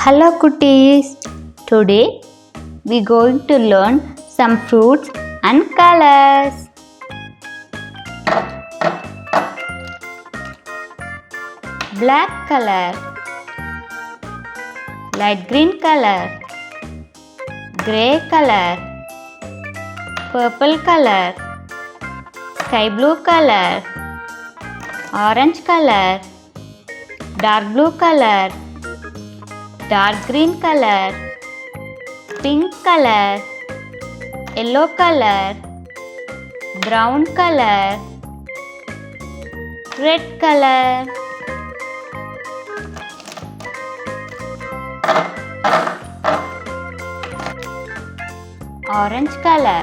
Hello cuties! Today we going to learn some fruits and colors. Black color, light green color, grey color, purple color, sky blue color, orange color, dark blue color, dark green color, pink color, yellow color, brown color, red color. Orange color,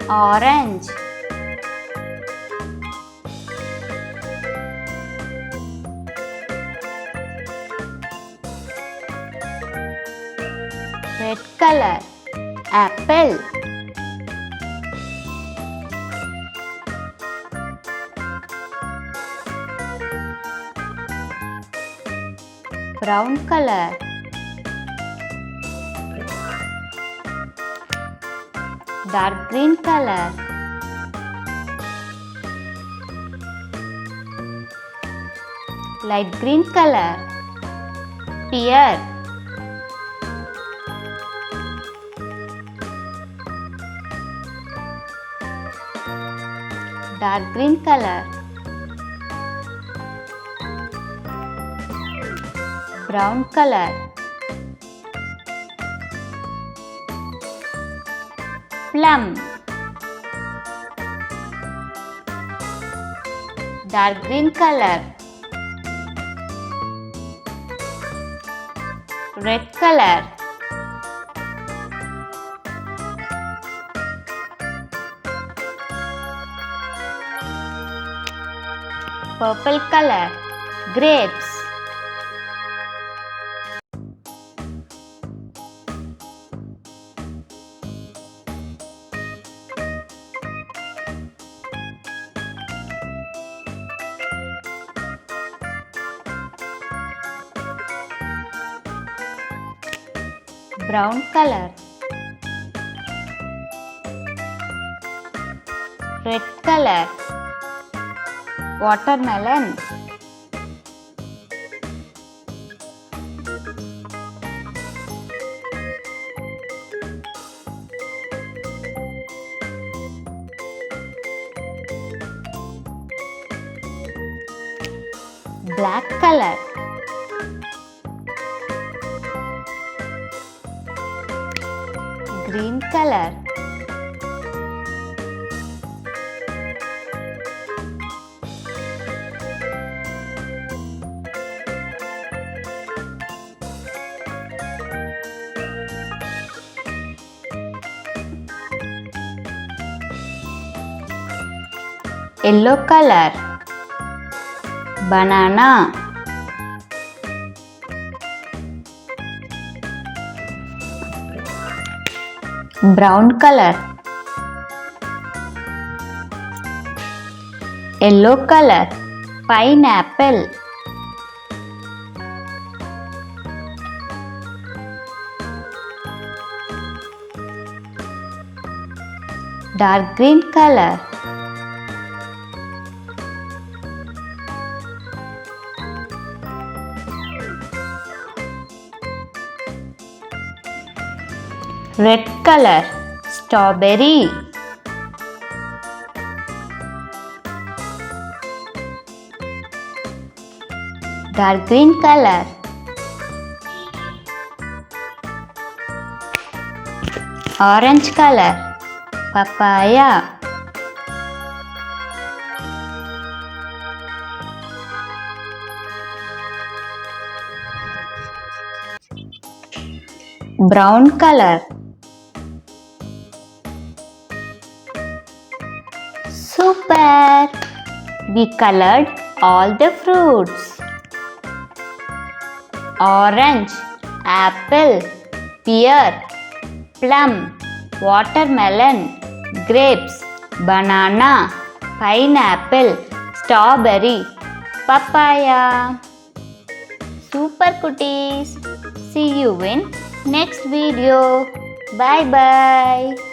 orange. Red color, apple. Brown color, dark green color, light green color, pear. Dark green color, brown color, plum. Dark green color, red color, purple color, grapes. Brown color, red color, watermelon. Black color, green color, yellow color, banana. Brown color, yellow color, pineapple. Dark green color, red color, strawberry. Dark green color, orange color, papaya. Brown color, super! We colored all the fruits. Orange, apple, pear, plum, watermelon, grapes, banana, pineapple, strawberry, papaya. Super cuties! See you in next video. Bye bye.